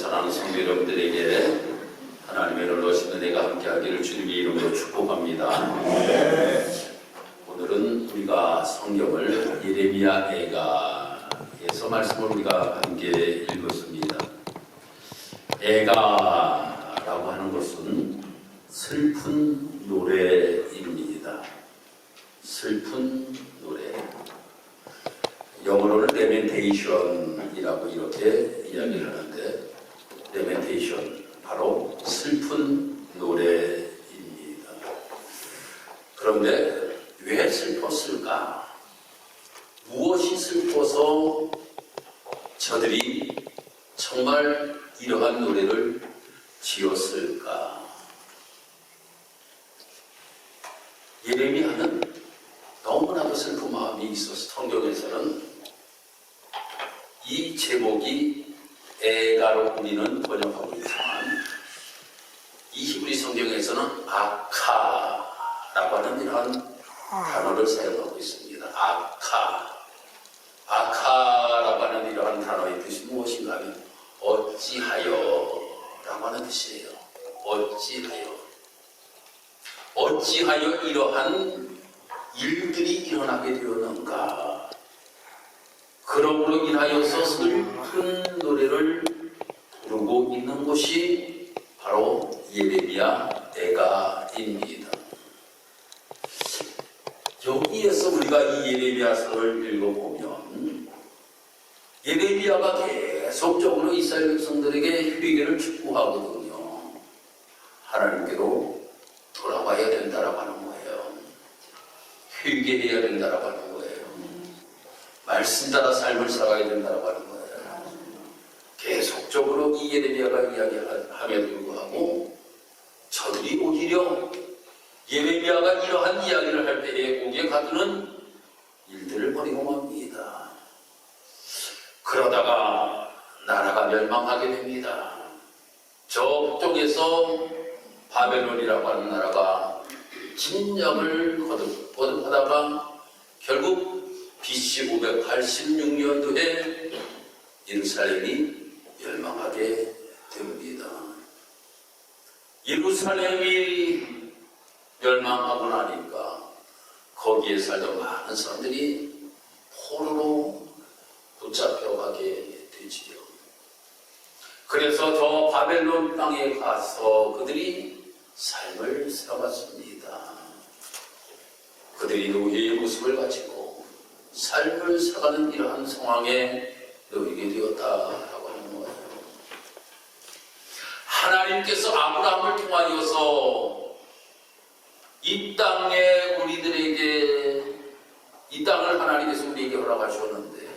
사랑하는 성도 여러분들에게 하나님의 놀라신 은혜가 함께하기를 주님의 이름으로 축복합니다. 오늘은 우리가 성경을 예레미야 애가에서 말씀을 우리가 함께 읽었습니다. 애가라고 하는 것은 슬픈 노래입니다. 슬픈 노래. 영어로는 레멘테이션이라고 이렇게 이야기를 하는데, 레멘테이션, 바로 슬픈 노래입니다. 그런데 왜 슬펐을까? 무엇이 슬퍼서 저들이 정말 이러한 노래를 지었을까? 예레미야는 너무나도 슬픈 마음이 있어서 성경에서는 이 제목이 애가로 우리는 번역하고 있지만 이 히브리 성경에서는 아카라고 하는 이러한 단어를 사용하고 있습니다. 아카라고 하는 이러한 단어의 뜻이 무엇인가 하면 어찌하여 라고 하는 뜻이에요. 어찌하여 이러한 일들이 일어나게 되었는가? 그러므로 인하여서 슬픈 노래를 부르고 있는 곳이 바로 예레미야 애가입니다. 여기에서 우리가 이 예레미야서를 읽어보면 예레미야가 계속적으로 이스라엘 백성들에게 회개를 촉구하거든요. 하나님께로 돌아와야 된다라고 하는 거예요. 회개해야 된다라고 하는 거예요. 말씀 따라 삶을 살아가야 된다고 하는 거예요. 계속적으로 이 예레미야가 이야기함에도 불구하고 저들이 오히려 예레미야가 이러한 이야기를 할 때에 옥에 가두는 일들을 벌이고 맙니다. 그러다가 나라가 멸망하게 됩니다. 저쪽에서 바벨론이라고 하는 나라가 진영을 거듭하다가 결국 BC 586년도에 예루살렘이 멸망하게 됩니다. 예루살렘이 멸망하고 나니까 거기에 살던 많은 사람들이 포로로 붙잡혀가게 되지요. 그래서 저 바벨론 땅에 가서 그들이 삶을 살아갔습니다. 그들이 노예의 모습을 가지고 삶을 살아가는 이러한 상황에 놓이게 되었다라고 하는 거예요. 하나님께서 아브라함을 통하여서 이 땅에 우리들에게 이 땅을 하나님께서 우리에게 허락하셨는데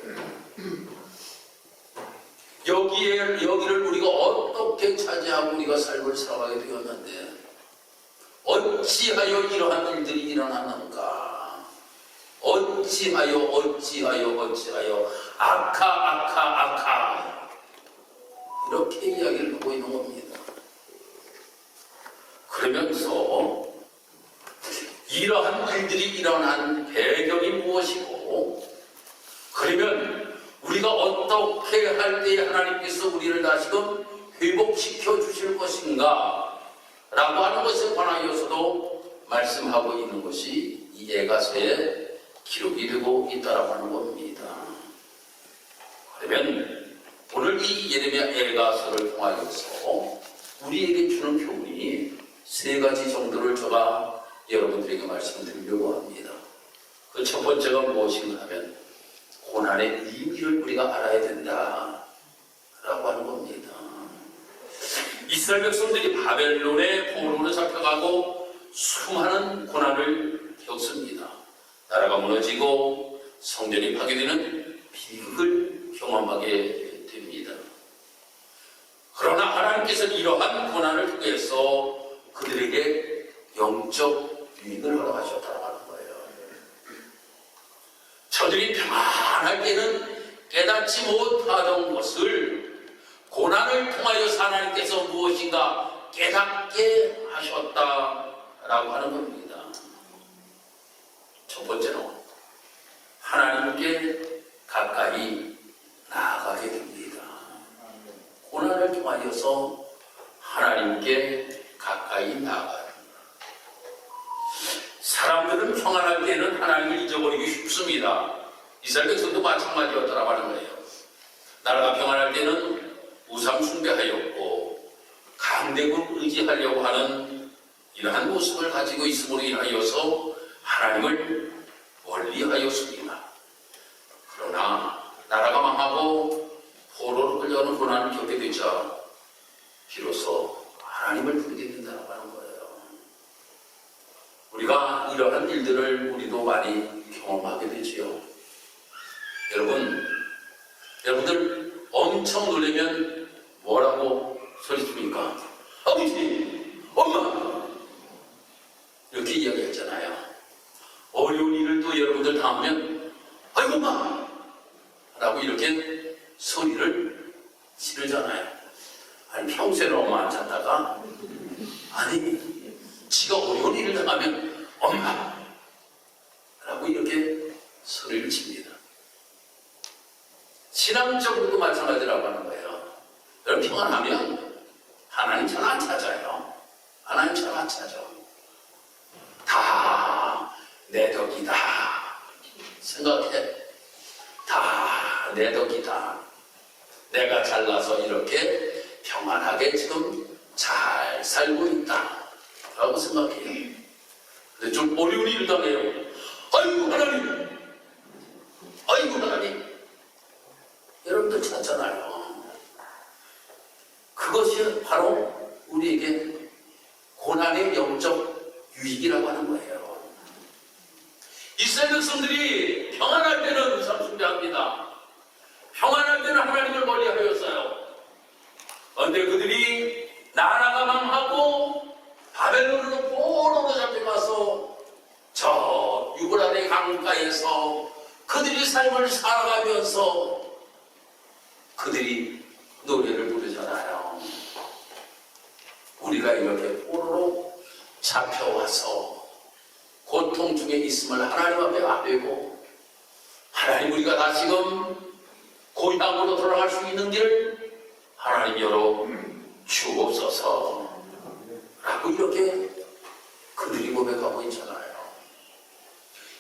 여기를 우리가 어떻게 차지하고 우리가 삶을 살아가게 되었는데 어찌하여 이러한 일들이 일어나는가? 어찌하여 아카 이렇게 이야기를 하고 있는 겁니다. 그러면서 이러한 일들이 일어난 배경이 무엇이고, 그러면 우리가 어떻게 할 때에 하나님께서 우리를 다시금 회복시켜 주실 것인가 라고 하는 것에 관하여서도 말씀하고 있는 것이 이 애가서에 기록이 되고 있다라고 하는 겁니다. 그러면 오늘 이 예레미야 애가서를 통하여서 우리에게 주는 교훈이 세 가지 정도를 제가 여러분들에게 말씀드리려고 합니다. 그 첫 번째가 무엇인가 하면 고난의 의미를 우리가 알아야 된다라고 하는 겁니다. 이스라엘 백성들이 바벨론의 포로로 잡혀가고 수많은 고난을 겪습니다. 나라가 무너지고 성전이 파괴되는 비극을 경험하게 됩니다. 그러나 하나님께서는 이러한 고난을 통해서 그들에게 영적 유익을 허락하셨다고 하는 거예요. 저들이 평안할 때는 깨닫지 못하던 것을 고난을 통하여 하나님께서 무엇인가 깨닫게 하셨다라고 하는 겁니다. 첫 번째는 하나님께 가까이 나아가게 됩니다. 고난을 평안을 통하여서 하나님께 가까이 나아가요. 사람들은 평안할 때는 하나님을 잊어버리기 쉽습니다. 이스라엘 백성도 마찬가지였다라고 하는 거예요. 나라가 평안할 때는 우상 숭배하였고 강대국을 의지하려고 하는 이러한 모습을 가지고 있음으로 인하여서 하나님을 멀리하였습니다. 그러나 나라가 망하고 포로로 끌려오는 고난을 겪게 되자 비로소 하나님을 부르게 된다고 하는 거예요. 우리가 이러한 일들을 우리도 많이 경험하게 되지요. 여러분들 엄청 놀라면 뭐라고 소리칩니까? 아버지, 엄마! 이렇게 이야기했잖아요. 어려운 일을 또 여러분들 당하면 아이고 엄마! 라고 이렇게 소리를 지르잖아요. 아니 평소에는 엄마 안 찾다가 아니 지가 어려운 일을 당하면 엄마! 라고 이렇게 소리를 칩니다. 신앙적으로도 마찬가지라고 하는 거예요. 여러분 평안하면 하나님 잘 안 찾아요. 하나님 잘 안 찾아. 다 내 덕이다. 생각해. 다 내 덕이다. 내가 잘나서 이렇게 평안하게 지금 잘 살고 있다. 라고 생각해요. 근데 좀 어려운 일을 당해요. 아이고 하나님! 아이고 하나님! 여러분들 찾잖아요. 그것이 바로 우리에게 고난의 영적 유익이라고 하는 거예요. 이스라엘 백성들이 평안할 때는 우상 숭배합니다. 평안할 때는 하나님을 멀리하였어요. 그런데 그들이 나라가 망하고 바벨론으로 포로로 잡혀가서 저 유브라데 강가에서 그들이 삶을 살아가면서 그들이 노래를 부르잖아요. 우리가 이렇게 포로로 잡혀와서 고통 중에 있음을 하나님 앞에 아뢰고 하나님 우리가 다시금 고향으로 돌아갈 수 있는 길을 하나님 열어 주옵소서 라고 이렇게 그들이 고백하고 있잖아요.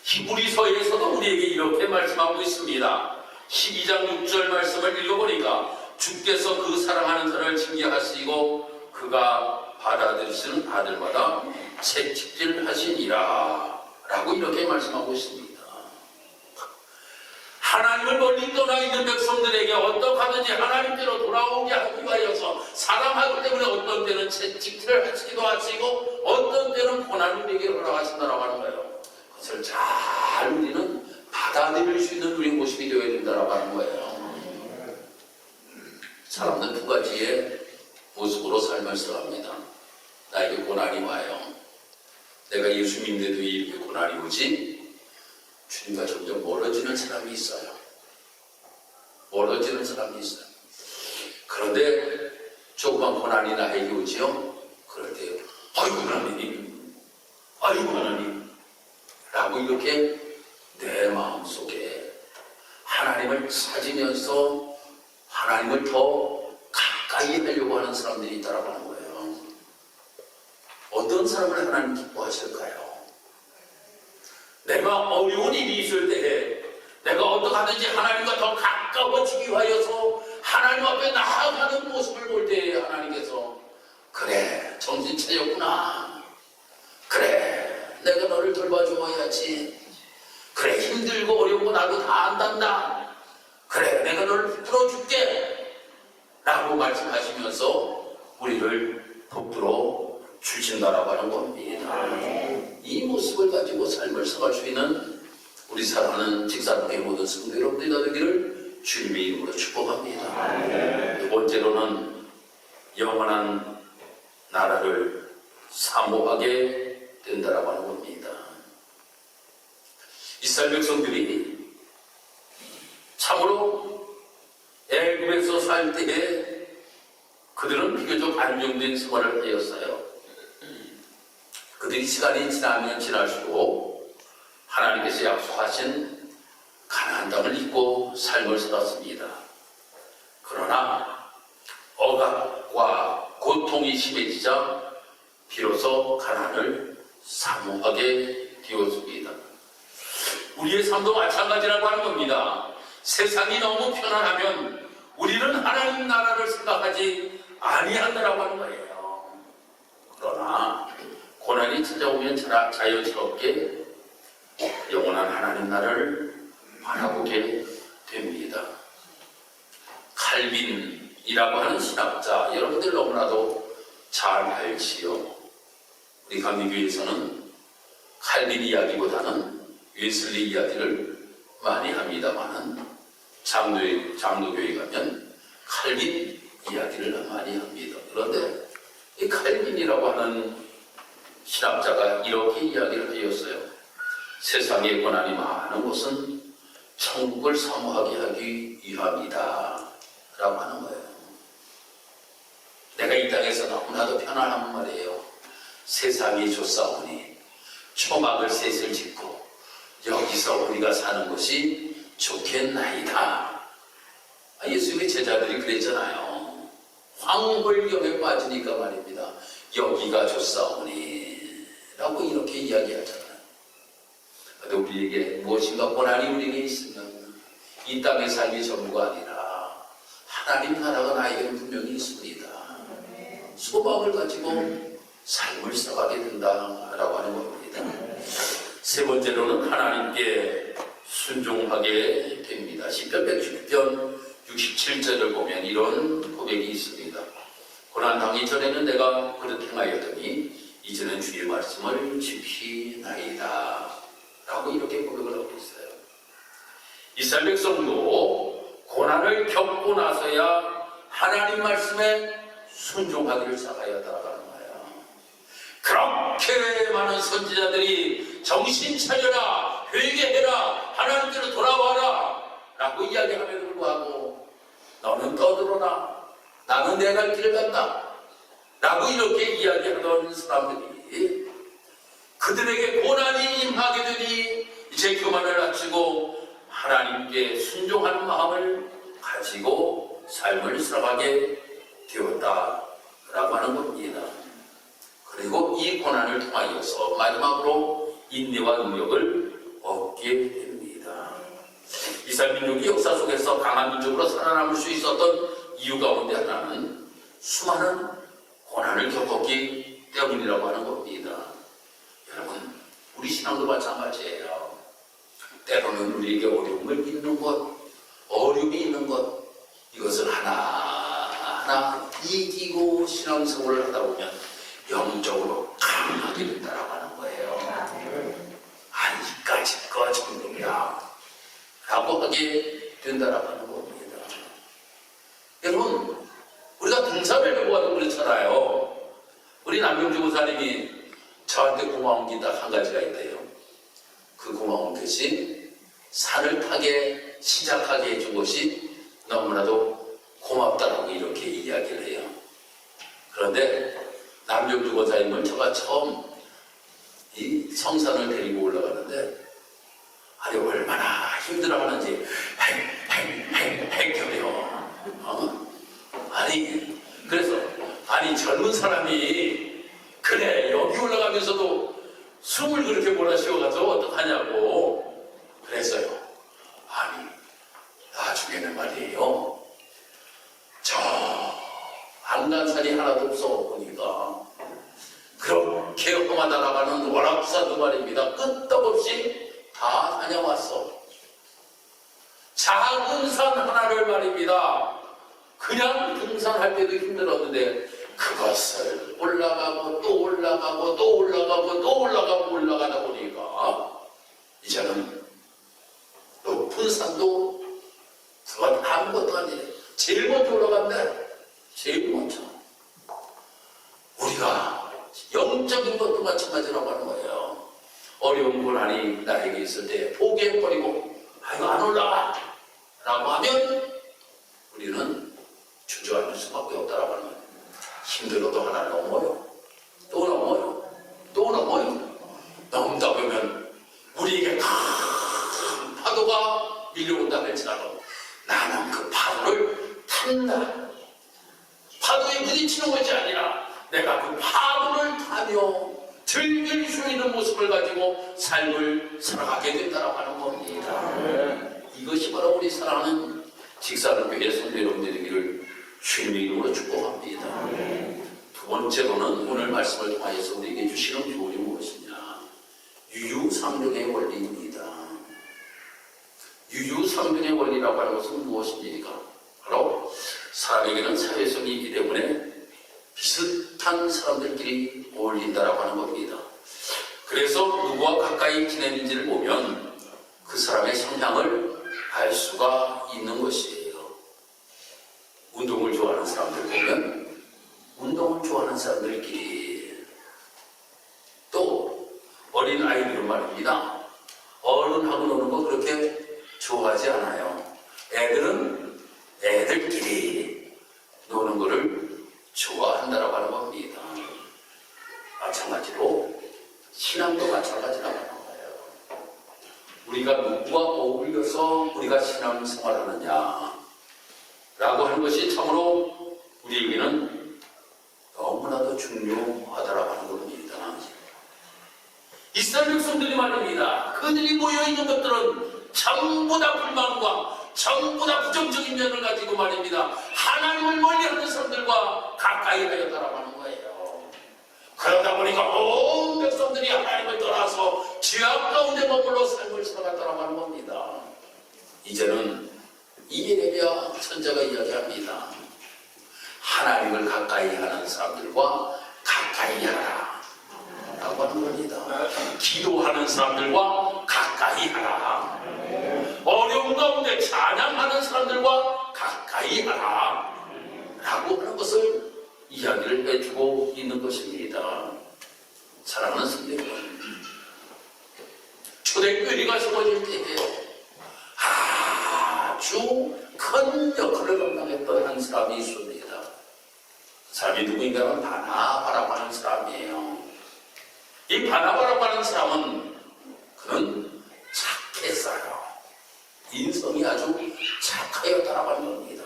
히브리서에서도 우리에게 이렇게 말씀하고 있습니다. 12장 6절 말씀을 읽어보니까 주께서 그 사랑하는 자를 징계하시고 그가 받아들이시는 아들마다 채찍질 하시니라 라고 이렇게 말씀하고 있습니다. 하나님을 멀리 떠나 있는 백성들에게 어떡하든지 하나님께로 돌아오게 하기 위하여서 사랑하기 때문에 어떤 때는 채찍질을 하시기도 하시고 어떤 때는 고난을 우리에게 허락하신다라고 하는 거예요. 그것을 잘 우리는 받아들일 수 있는 우리의 모습이 되어야 된다라고 하는 거예요. 사람은 두 가지의 모습으로 삶을 살아갑니다. 나에게 고난이 와요. 내가 예수 믿는데도 이렇게 고난이 오지? 주님과 점점 멀어지는 사람이 있어요. 멀어지는 사람이 있어요. 그런데 조그만 고난이 나에게 오지요? 그럴 때 아이고 하나님, 아이고 하나님 라고 이렇게 내 마음속에 하나님을 찾으면서 하나님을 더 가까이 하려고 하는 사람들이 있다라고 하는 거예요. 어떤 사람을 하나님 기뻐하실까요? 내가 어려운 일이 있을 때에 내가 어떻게 하든지 하나님과 더 가까워지기 위하여서 하나님 앞에 나아가는 모습을 볼 때에 하나님께서 그래 정신 차렸구나. 그래 내가 너를 돌봐주어야지. 그래 힘들고 어렵고 나도 다 안단다. 그래 내가 너를 붙들어줄게 라고 말씀하시면서 우리를 붙들어 주신다라고 하는 겁니다. 이 모습을 가지고 삶을 살아갈 수 있는 우리 사랑하는 직사동의 모든 성도 여러분들이 되기를 주님의 이름으로 축복합니다. 두 번째로는 영원한 나라를 사모하게 된다라고 하는 겁니다. 이스라엘 백성들이 참으로 애굽에서 살 때에 그들은 비교적 안정된 생활을 하였어요. 그들이 시간이 지나면 지날수록 하나님께서 약속하신 가나안 땅을 잊고 삶을 살았습니다. 그러나 억압 고통이 심해지자 비로소 가난을 사모하게 되었습니다. 우리의 삶도 마찬가지라고 하는 겁니다. 세상이 너무 편안하면 우리는 하나님 나라를 생각하지 아니한다라고 하는 거예요. 그러나 고난이 찾아오면 자연스럽게 영원한 하나님 나라를 바라보게 됩니다. 칼빈이라고 하는 신학자, 여러분들 너무나도 잘 알지요. 우리 감리교에서는 칼빈 이야기보다는 웨슬리 이야기를 많이 합니다만은 장로교에 가면 칼빈 이야기를 많이 합니다. 그런데 이 칼빈이라고 하는 신학자가 이렇게 이야기를 하였어요. 세상에 고난이 많은 것은 천국을 사모하게 하기 위함이다 라고 하는 거예요. 내가 이 땅에서 너무나도 편안한 말이에요. 세상이 좋사오니 초막을 셋을 짓고 여기서 우리가 사는 것이 좋겠나이다. 예수님의 제자들이 그랬잖아요. 황홀경에 빠지니까 말입니다. 여기가 좋사오니 라고 이렇게 이야기하잖아요. 근데 우리에게 무엇인가 고난이 우리에게 있으면 이 땅의 삶이 전부가 아니라 하나님 나라가 나에게는 분명히 있습니다. 소망을 가지고 삶을 살아가게 된다라고 하는 겁니다. 세 번째로는 하나님께 순종하게 됩니다. 시편 106편 67절을 보면 이런 고백이 있습니다. 고난 당기 전에는 내가 그릇 행하였더니 이제는 주의 말씀을 지키나이다 라고 이렇게 고백을 하고 있어요. 이스라엘 백성도 고난을 겪고 나서야 하나님 말씀에 순종하기를 시작하여 따라가는 거예요. 그렇게 많은 선지자들이 정신 차려라, 회개해라, 하나님께로 돌아와라 라고 이야기함에도 불구하고 너는 떠들어라, 나는 내 갈 길을 간다 라고 이렇게 이야기하던 사람들이 그들에게 고난이 임하게 되니 이제 교만을 낮추고 하나님께 순종하는 마음을 가지고 삶을 살아가게 되었다라고 하는 겁니다. 그리고 이 고난을 통하여서 마지막으로 인내와 능력을 얻게 됩니다. 이스라엘 민족이 역사 속에서 강한 민족으로 살아남을 수 있었던 이유 가운데 하나는 수많은 고난을 겪었기 때문이라고 하는 겁니다. 여러분, 우리 신앙도 마찬가지예요. 때로는 우리에게 어려움을 있는 것, 어려움이 있는 것, 이것을 하나하나 이기고 신앙생활을 하다 보면 영적으로 강하게 된다라고 하는 거예요. 이까짓 거 정도야 라고 하게 된다라고 하는 겁니다. 여러분, 우리가 등산을 하고 와도 그렇잖아요. 우리 남경주 고사님이 저한테 고마운 게 딱 한 가지가 있대요. 그 고마운 것이 산을 타게 시작하게 해준 것이 너무나도 고맙다라고 이렇게 이야기를 해요. 그런데 남경주 고사님을 제가 처음 이 성산을 데리고 올라가는데 아니 얼마나 힘들어하는지 행겨요. 아니 그래서 젊은 사람이 그래 여기 올라가면서도 숨을 그렇게 몰아쉬어가서 어떡하냐고 그랬어요. 아니 나중에는 말이에요, 저 안간산이 하나도 없어 보니까 그렇게 험하다 나가는 월합산도 말입니다. 끄떡없이 다 다녀왔어. 작은 산 하나를 말입니다, 그냥 등산할 때도 힘들었는데 그것을 올라가고 또 올라가고 또 올라가고 또 올라가고 올라가다 보니까 이제는 높은 산도 그건 아무것도 아니에요. 제일 먼저 올라간대. 제일 먼저. 우리가 영적인 것도 마찬가지라고 하는 거예요. 어려운 고난이 나에게 있을 때 포기해버리고 이거 안 올라가 라고 하면 우리는 주저앉을 수밖에 없다라고 하는 거예요. 힘들어도 하나 넘어요. 또 넘어요. 또 넘어요. 넘다 보면 우리에게 큰 파도가 밀려온다 할지라도 나는 그 파도를 탄다. 파도에 부딪히는 것이 아니라 내가 그 파도를 타며 즐길 수 있는 모습을 가지고 삶을 살아가게 된다고 하는 겁니다. 이것이 바로 우리 사랑하는 직사랑교회 성도 여러분들 되기를 주님의 이름으로 축복합니다. 두 번째로는 오늘 말씀을 통하여서 우리에게 주시는 교훈이 무엇이냐? 유유상종의 원리입니다. 유유상종의 원리라고 하는 것은 무엇입니까? 바로 사람에게는 사회성이 있기 때문에 비슷한 사람들끼리 어울린다라고 하는 겁니다. 그래서 누구와 가까이 지내는지를 보면 그 사람의 성향을 알 수가 있는 것이에요. 운동을 좋아하는 사람들 보면 운동을 좋아하는 사람들끼리, 또 어린 아이들은 말입니다. 어른하고 노는 거 그렇게 좋아하지 않아요. 애들은 애들끼리 노는 거를 좋아한다라고 하는 겁니다. 마찬가지로 신앙도 마찬가지라고 하는 거예요. 우리가 누구와 어울려서 우리가 신앙생활하느냐 라고 하는 것이 참으로 우리에게는 너무나도 중요하다라고 하는 겁니다. 이스라엘 백성들이 말입니다. 그들이 모여있는 것들은 전부 다 불만과 전부 다 부정적인 면을 가지고 말입니다. 하나님을 멀리하는 사람들과 가까이 하였다라고 하는 거예요. 그러다 보니까 온 백성들이 하나님을 떠나서 죄악 가운데 머물러 삶을 살아갔다라고 하는 겁니다. 이제는 이 예레미야 선지자가 이야기합니다. 하나님을 가까이 하는 사람들과 가까이 하라 라고 하는 겁니다. 기도하는 사람들과 가까이 하라. 어려운 가운데 찬양하는 사람들과 가까이 하라 라고 하는 것을 이야기를 해주고 있는 것입니다. 사랑하는 성도 여러분, 초대교회가 세워질 때에 아주 큰 역할을 감당했던 한 사람이 있습니다. 그 사람이 누구인가는 바나바라고 하는 사람이에요. 이 바나바라고 하는 사람은 그는 착했어요. 인성이 아주 착하였다라고 하는 겁니다.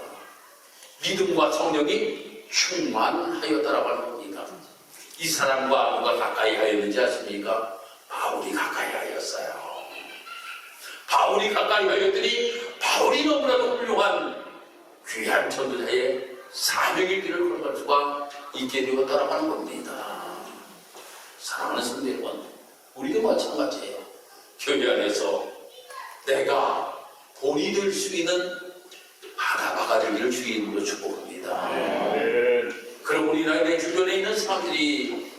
믿음과 성령이 충만하였다라고 하는 겁니다. 이 사람과 누가 가까이 하였는지 아십니까? 바울이 가까이 하였어요. 바울이 가까이 하였더니 바울이 너무나도 훌륭한 귀한 전도자의 사명의 길을 걸어갈 수가 있게 되었다라고 하는 겁니다. 사랑하는 성도 여러분, 우리도 마찬가지예요. 교회 안에서 내가 본이 될 수 있는 바나바가 되기를 주의 이름으로 축복합니다. 그럼 우리나라의 주변에 있는 사람들이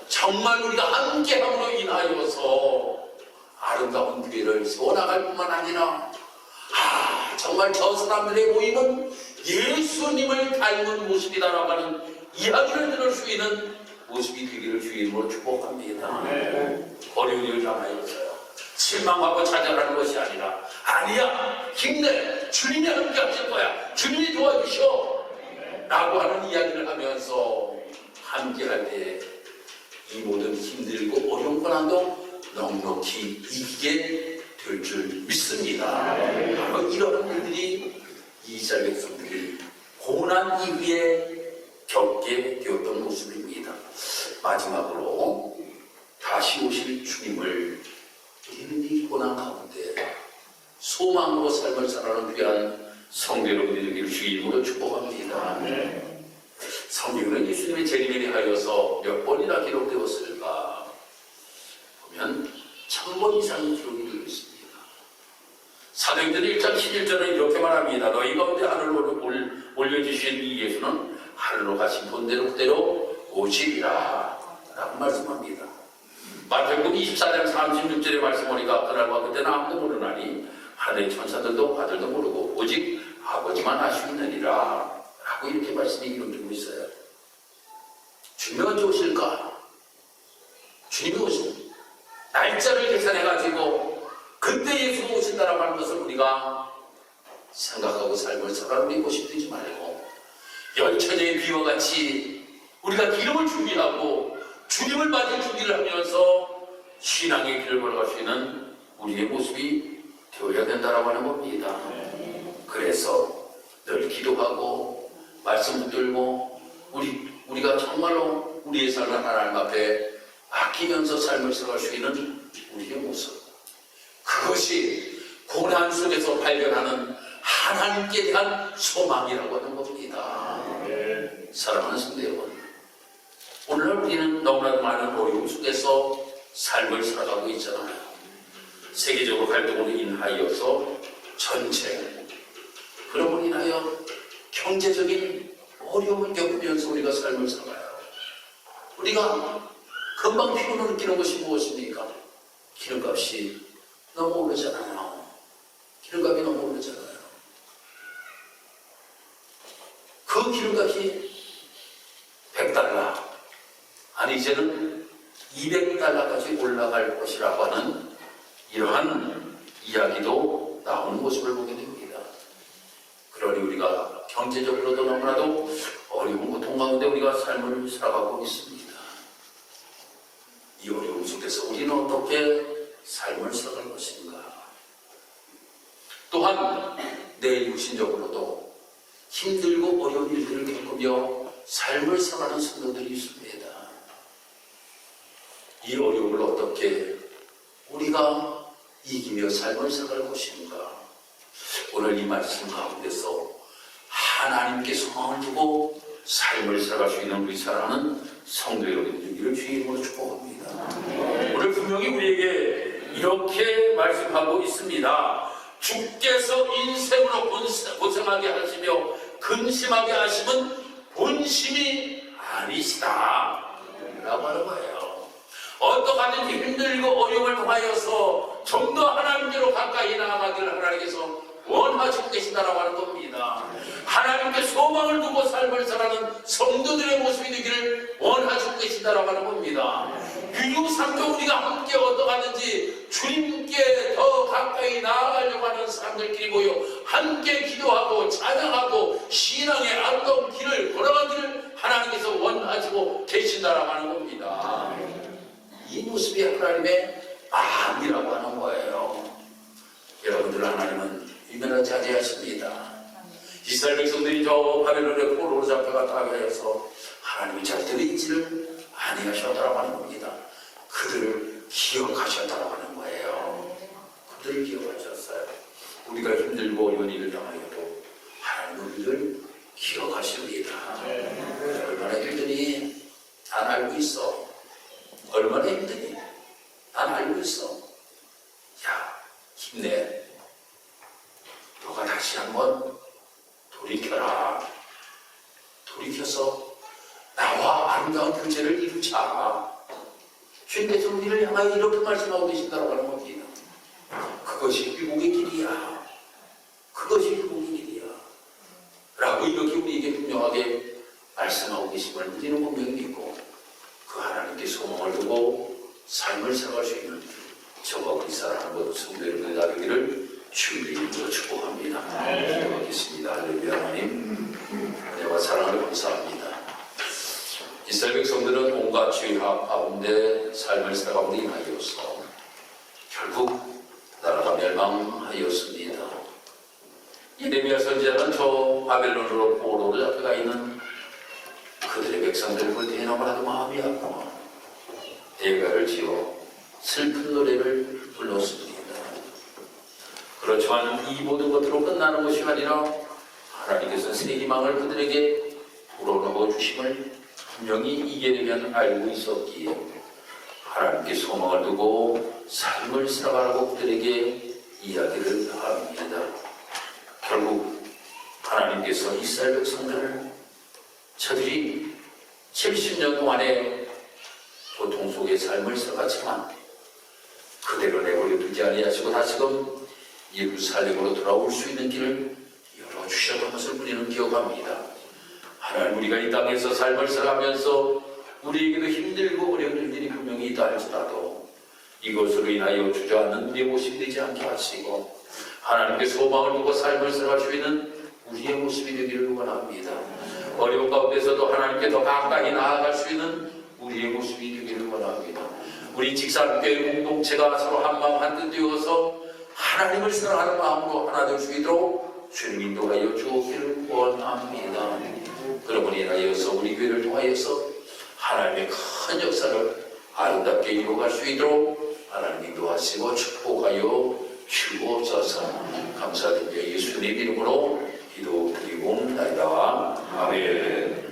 정말 우리가 함께함으로 인하여서 아름다운 교회를 세워나갈 뿐만 아니라 정말 저 사람들의 모임은 예수님을 닮은 모습이다라고 하는 이야기를 들을 수 있는 모습이 되기를 주의 이름으로 축복합니다. 어려운 일을 당하였어요. 실망하고 좌절하는 것이 아니야 힘내, 주님이 함께 하실 거야, 주님이 도와주셔 라고 하는 이야기를 하면서 함께 할 때 이 모든 힘들고 어려운 고난도 넉넉히 이기게 될 줄 믿습니다. 바로 이런 일들이 이스라엘 백성들이 고난 이후에 겪게 되었던 모습입니다. 마지막으로 다시 오실 주님을 우리는 이 고난 가운데 소망으로 삶을 살아가는 귀한 성도 여러분들이 되기를 주의 이름으로 축복합니다. 성경은 예수님의 재림에 대하여서 몇 번이나 기록되었을까 보면 1000번 이상의 기록이 되어 있습니다. 사도행전 1장 11절은 이렇게 말합니다. 너희 가운데 하늘로 올려주신 이 예수는 하늘로 가신 본대로 그대로 오시리라 라고 말씀합니다. 마태복음 24장 36절의 말씀 보니까 그날과 그때는 아무도 모르나니 하늘의 천사들도 아들도 모르고 오직 아버지만 아시느니라 라고 이렇게 말씀이 이루어지고 있어요. 주님이 언제 오실까? 주님이 오실 날짜를 계산해가지고 그때 예수가 오신다라고 하는 것을 우리가 생각하고 삶을 살아가는 우리 모습 되지 말고 열처녀의 비와 같이 우리가 기름을 준비하고 주님을 맞을 준비를 하면서 신앙의 길을 걸어갈 수 있는 우리의 모습이 되어야 된다라고 하는 겁니다. 그래서 늘 기도하고 말씀 붙들고 우리 우리가 정말로 우리의 삶을 하나님 앞에 아끼면서 삶을 살아갈 수 있는 우리의 모습, 그것이 고난 속에서 발견하는 하나님께 대한 소망이라고 하는 겁니다. 사랑하는 성도 여러분, 오늘날 우리는 너무나도 많은 어려움 속에서 삶을 살아가고 있잖아요. 세계적으로 활동으로 인하여서 전쟁, 그러므로 인하여 경제적인 어려움을 겪으면서 우리가 삶을 살아가요. 우리가 금방 피곤을 느끼는 것이 무엇입니까? 기름값이 너무 오르잖아요. 기름값이 너무 오르잖아요. 그 기름값이 100달러, 아니 이제는 200달러까지 올라갈 것이라고 하는 이러한 이야기도 나오는 모습을 보게 됩니다. 그러니 우리가 경제적으로도 너무나도 어려운 고통 가운데 우리가 삶을 살아가고 있습니다. 이 어려움 속에서 우리는 어떻게 삶을 살아갈 것인가? 또한 내 육신적으로도 힘들고 어려운 일들을 겪으며 삶을 살아가는 성도들이 있습니다. 이 어려움을 어떻게 우리가 이기며 삶을 살아갈 것인가? 오늘 이 말씀 가운데서 하나님께 소망을 두고 삶을 살아갈 수 있는 우리 사랑하는 성도 여러분들을 주의 이름으로 축복합니다. 오늘 분명히 우리에게 이렇게 말씀하고 있습니다. 주께서 인생으로 고생하게 하시며 근심하게 하심은 본심이 아니시다 라고 하는 거예요. 어떠하든지 힘들고 어려움을 통하여서 좀 더 하나님께로 가까이 나아가기를 하나님께서 원하시고 계신다라고 하는 겁니다. 하나님께 소망을 두고 삶을 살아가는 성도들의 모습이 되기를 원하시고 계신다라고 하는 겁니다. 유유상종 우리가 함께 어떠하든지 주님께 더 가까이 나아가려고 하는 사람들끼리 모여 함께 기도하고 찬양하고 신앙의 아름다운 길을 걸어가기를 하나님께서 원하시고 계신다라고 하는 겁니다. 이 모습이 하나님의 마음이라고 하는 거예요. 여러분들, 하나님은 유명하지 아니하십니다. 이스라엘 백성들이 저 바벨론의 포로로 잡혀갔다고 해서 하나님이 절대로 잊지를 아니하셨다고 하는 겁니다. 그들을 기억하셨다고 하는 거예요. 그들을 기억하셨어요. 우리가 힘들고 어려운 일을 당하여도 하나님은 우리를 기억하십니다. 얼마나 힘드니? 난 알고 있어. 얼마나 힘드니? 난 알고 있어. 야, 힘내. 너가 다시 한번 돌이켜라. 돌이켜서 나와 아름다운 교제를 이루자. 주님께서 우리를 향하여 이렇게 말씀하고 계신다고 하는 겁니다. 그것이 회복의 길이야. 그것이 회복의 길이야. 라고 이렇게 우리에게 분명하게 말씀하고 계심을 우리는 분명히 믿고 그 하나님께 소망을 두고 삶을 살아갈 수 있는 저와 우리 사랑하는 모든 성도 여러분의 나르기를 주님의 이름으로 축복합니다. 기도하겠습니다. 할렐루야. 하나님 은혜와 사랑을 감사합니다. 이스라엘 백성들은 온갖 죄악 가운데 삶을 살아가는데 임하여서 결국 나라가 멸망하였습니다. 예레미야 선지자는 저 바벨론으로 포로로 잡혀가 있는 그들의 백성들을 볼 때 너무나도 마음이 아프고 대가를 지어 슬픈 노래를 불렀습니다. 그렇지만 이 모든 것으로 끝나는 것이 아니라 하나님께서 새 희망을 그들에게 불어넣어 주심을 분명히 이게되면 알고 있었기에 하나님께 소망을 두고 삶을 살아가라고 그들에게 이야기를 합니다. 결국 하나님께서 이스라엘 백성들을 저들이 70년 동안의 고통 속의 삶을 살아갔지만 그대로 내버려 두지 아니하시고 다시금 예루살렘으로 돌아올 수 있는 길을 열어주셨던 것을 우리는 기억합니다. 하나님, 우리가 이 땅에서 삶을 살아가면서 우리에게도 힘들고 어려운 일들이 분명히 있다 할지라도 이것으로 인하여 주저앉는 우리의 모습이 되지 않게 하시고 하나님께 소망을 두고 삶을 살아갈 수 있는 우리의 모습이 되기를 원합니다. 어려운 가운데서도 하나님께 더 가까이 나아갈 수 있는 우리의 모습이 되기를 원합니다. 우리 직산교회 공동체가 서로 한마음 한뜻 되어서 하나님을 사랑하는 마음으로 하나 될 수 있도록 주님 인도하여 주옵기를 원합니다. 그러므로 인하여서 우리 교회 교회를 통하여서 하나님의 큰 역사를 아름답게 이루어갈 수 있도록 하나님 인도하시고 축복하여 주옵소서. 감사드리며 예수님 이름으로 기도드리옵나이다. 아멘.